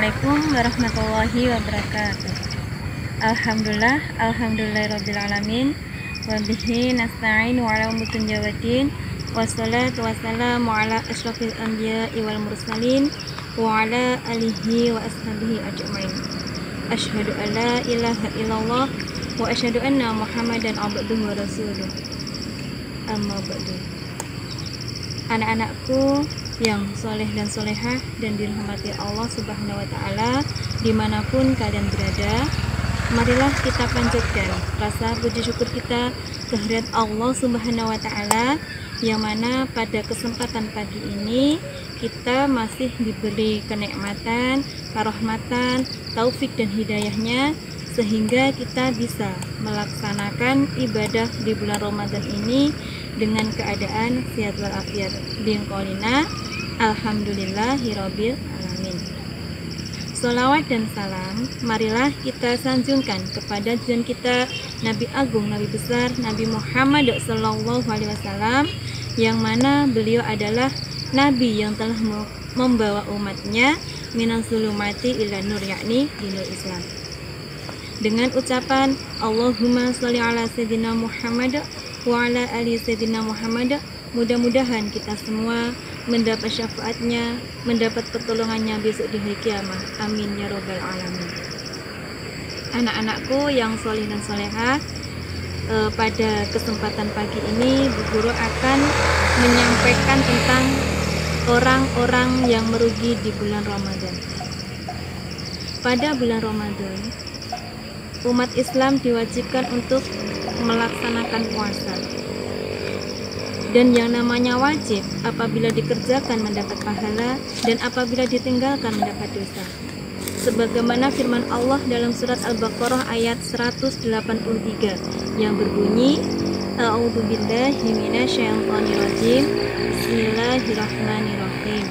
Assalamualaikum warahmatullahi wabarakatuh. Alhamdulillahirrabbilalamin. Wabihi nasta'in wa ala umutun jawatin. Wassalatu wassalamu ala ashrafil anbiya wal mursalin wa ala alihi wa ashabihi ajma'in. Asyhadu an la ilaha illallah wa asyhadu anna Muhammadan abduhu wa rasuluh. Amma ba'du. Anak-anakku yang soleh dan solehah dan dirahmati Allah Subhanahu wa Ta'ala, dimanapun kalian berada, marilah kita panjatkan rasa puji syukur kita kehadirat Allah Subhanahu wa Ta'ala, yang mana pada kesempatan pagi ini kita masih diberi kenikmatan, karahmatan, taufik dan hidayahnya, sehingga kita bisa melaksanakan ibadah di bulan Ramadan ini dengan keadaan sehat walafiat. Bingkolina alhamdulillahirabbil alamin. Sholawat dan salam marilah kita sanjungkan kepada junjungan kita Nabi Agung, Nabi besar, Nabi Muhammad sallallahu alaihi wasallam, yang mana beliau adalah Nabi yang telah membawa umatnya minas zulumati ila nur, yakni dinul Islam. Dengan ucapan Allahumma sholli ala sayyidina Muhammad wa ala ali sayyidina Muhammad, mudah-mudahan kita semua mendapat syafaatnya, mendapat pertolongannya besok di hari kiamat. Amin ya robbal alamin. Anak-anakku yang soleh dan solehah, pada kesempatan pagi ini Bu Guru akan menyampaikan tentang orang-orang yang merugi di bulan Ramadan. Pada bulan Ramadan, umat Islam diwajibkan untuk melaksanakan puasa. Dan yang namanya wajib, apabila dikerjakan mendapat pahala, dan apabila ditinggalkan mendapat dosa. Sebagaimana firman Allah dalam surat Al-Baqarah ayat 183 yang berbunyi, A'udzubillahi minasyaitonirrajim. Bismillahirrahmanirrahim.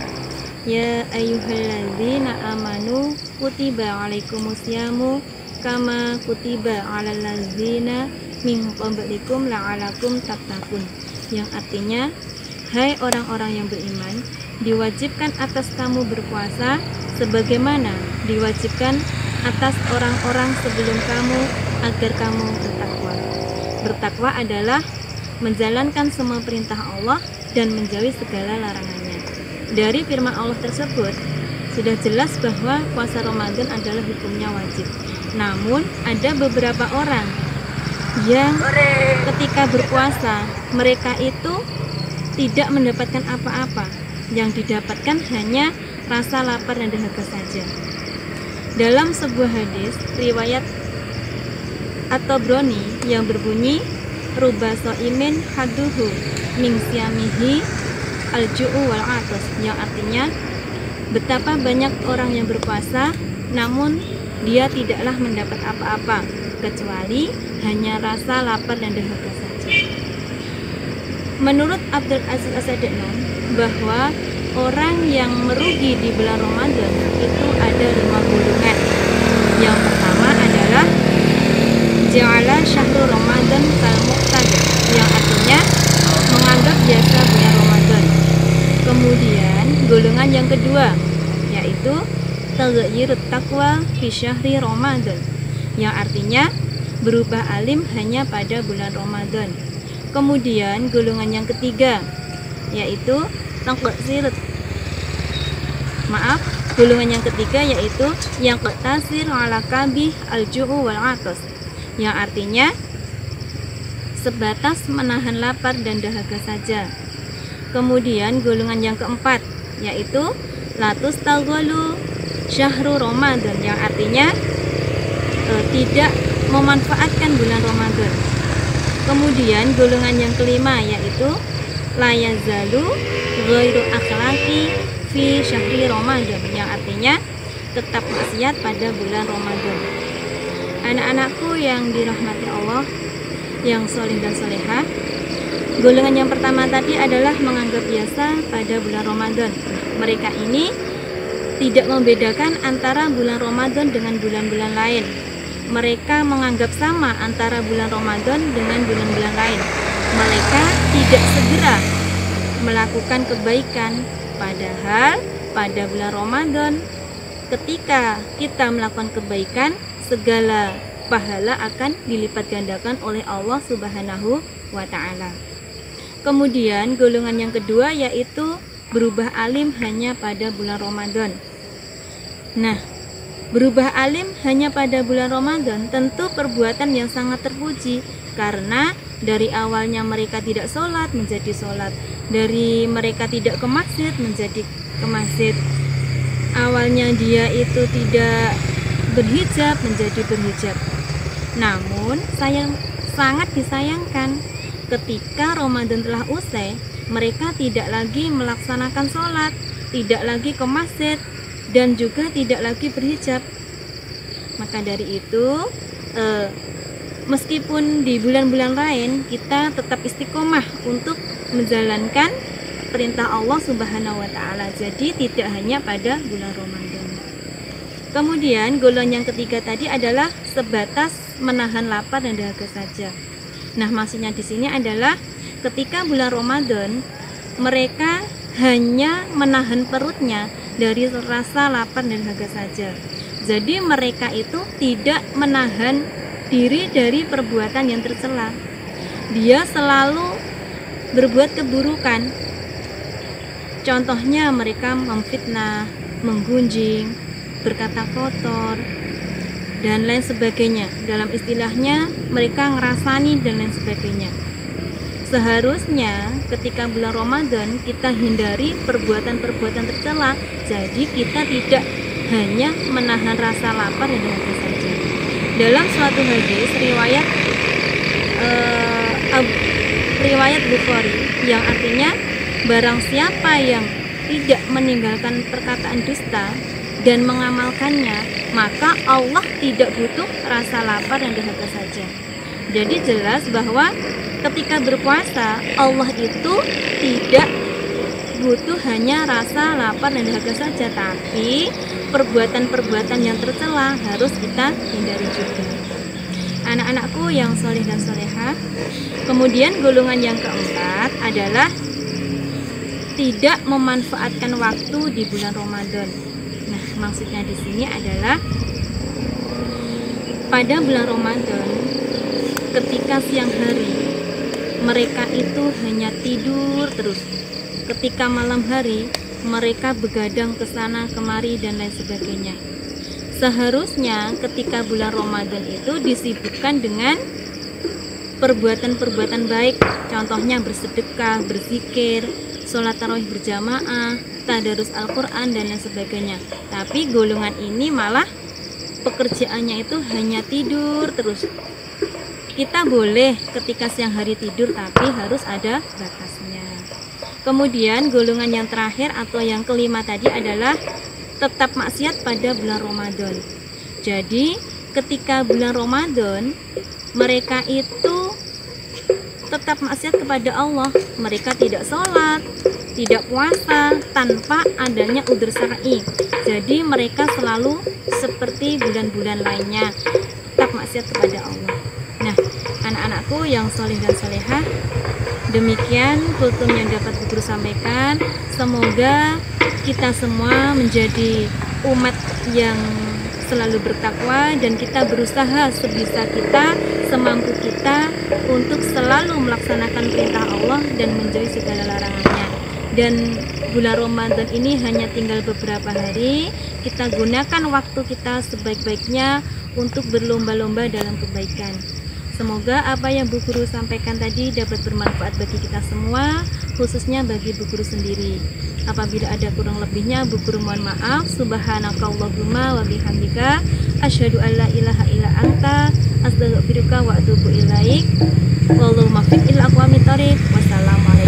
Ya ayyuhalladzina amanu kutiba alaikumusyamu kama kutiba alal ladzina min qablikum la'alakum tattaqun. Yang artinya, hai orang-orang yang beriman, diwajibkan atas kamu berpuasa sebagaimana diwajibkan atas orang-orang sebelum kamu agar kamu bertakwa. Bertakwa adalah menjalankan semua perintah Allah dan menjauhi segala larangannya. Dari firman Allah tersebut sudah jelas bahwa puasa Ramadan adalah hukumnya wajib. Namun ada beberapa orang yang ketika berpuasa mereka itu tidak mendapatkan apa-apa. Yang didapatkan hanya rasa lapar dan dahaga saja. Dalam sebuah hadis riwayat At-Tabrani yang berbunyi, ruba shaimin haduhu min siyamihi al-ju'u wal 'atas, yang artinya betapa banyak orang yang berpuasa namun dia tidaklah mendapat apa-apa kecuali hanya rasa lapar dan dahaga saja. Menurut Abdul Aziz As-Sadiqnan, bahwa orang yang merugi di bulan Ramadan itu ada 5 golongan. Yang pertama adalah ja'ala syahru Ramadan kal muqtada, yang artinya menganggap biasa bulan Ramadan. Kemudian golongan yang kedua yaitu taghayyurut taqwa fi syahri Ramadan, yang artinya berubah alim hanya pada bulan Ramadan. Kemudian golongan yang ketiga yaitu golongan yang ketiga yaitu yang qtasir ala kabih al-ju'u wal 'atas, yang artinya sebatas menahan lapar dan dahaga saja. Kemudian golongan yang keempat yaitu latus taghalu syahru Ramadan, yang artinya tidak memanfaatkan bulan Ramadan. Kemudian golongan yang kelima yaitu la yazalu ghairu akhlaqi fi syahri Ramadan, yang artinya tetap maksiat pada bulan Ramadan. Anak-anakku yang dirahmati Allah, yang soleh dan solehah, golongan yang pertama tadi adalah menganggap biasa pada bulan Ramadan. Mereka ini tidak membedakan antara bulan Ramadan dengan bulan-bulan lain. Mereka menganggap sama antara bulan Ramadan dengan bulan-bulan lain. Mereka tidak segera melakukan kebaikan, padahal pada bulan Ramadan ketika kita melakukan kebaikan, segala pahala akan dilipat gandakan oleh Allah Subhanahu wa ta'ala. Kemudian golongan yang kedua yaitu berubah alim hanya pada bulan Ramadan. Nah, berubah alim hanya pada bulan Ramadan tentu perbuatan yang sangat terpuji, karena dari awalnya mereka tidak sholat menjadi sholat, dari mereka tidak ke masjid menjadi ke masjid, awalnya dia itu tidak berhijab menjadi berhijab. Namun sangat disayangkan ketika Ramadan telah usai, mereka tidak lagi melaksanakan sholat, tidak lagi ke masjid, dan juga tidak lagi berhijab. Maka dari itu meskipun di bulan-bulan lain kita tetap istiqomah untuk menjalankan perintah Allah Subhanahu wa ta'ala. Jadi tidak hanya pada bulan Ramadan. Kemudian golongan yang ketiga tadi adalah sebatas menahan lapar dan dahaga saja. Nah, maksudnya di sini adalah ketika bulan Ramadan mereka hanya menahan perutnya dari rasa lapar dan dahaga saja. Jadi mereka itu tidak menahan diri dari perbuatan yang tercela. Dia selalu berbuat keburukan. Contohnya mereka memfitnah, menggunjing, berkata kotor, dan lain sebagainya. Dalam istilahnya mereka ngerasani dan lain sebagainya. Seharusnya ketika bulan Ramadan kita hindari perbuatan-perbuatan tercela. Jadi kita tidak hanya menahan rasa lapar dan dahaga saja. Dalam suatu hadis riwayat Bukhari yang artinya barang siapa yang tidak meninggalkan perkataan dusta dan mengamalkannya, maka Allah tidak butuh rasa lapar dan dahaga saja. Jadi jelas bahwa ketika berpuasa Allah itu tidak butuh hanya rasa lapar dan dahaga saja, tapi perbuatan-perbuatan yang tercela harus kita hindari juga. Anak-anakku yang soleh dan solehah, kemudian golongan yang keempat adalah tidak memanfaatkan waktu di bulan Ramadan. Nah, maksudnya di sini adalah pada bulan Ramadan ketika siang hari mereka itu hanya tidur terus. Ketika malam hari mereka begadang ke sana kemari dan lain sebagainya. Seharusnya ketika bulan Ramadan itu disibukkan dengan perbuatan-perbuatan baik, contohnya bersedekah, berzikir, sholat tarawih berjamaah, tadarus Al-Quran dan lain sebagainya. Tapi golongan ini malah pekerjaannya itu hanya tidur terus. Kita boleh ketika siang hari tidur, tapi harus ada batasnya. Kemudian golongan yang terakhir atau yang kelima tadi adalah tetap maksiat pada bulan Ramadan. Jadi ketika bulan Ramadan mereka itu tetap maksiat kepada Allah. Mereka tidak sholat, tidak puasa tanpa adanya udzur syar'i. Jadi mereka selalu seperti bulan-bulan lainnya, tetap maksiat kepada Allah. Nah, anak-anakku yang soleh dan solehah, demikian kultum yang dapat Guru sampaikan. Semoga kita semua menjadi umat yang selalu bertakwa dan kita berusaha sebisa kita, semampu kita untuk selalu melaksanakan perintah Allah dan menjauhi segala larangannya. Dan bulan Ramadan ini hanya tinggal beberapa hari. Kita gunakan waktu kita sebaik-baiknya untuk berlomba-lomba dalam kebaikan. Semoga apa yang Bu Guru sampaikan tadi dapat bermanfaat bagi kita semua, khususnya bagi Bu Guru sendiri. Apabila ada kurang lebihnya, Bu Guru mohon maaf. Subhanakallahumma wa bihamdika asyhadu an la ilaha illa anta astaghfiruka wa atubu ilaik. Wallahu muwaffiq ila aqwamit thoriq. Wassalamualaikum.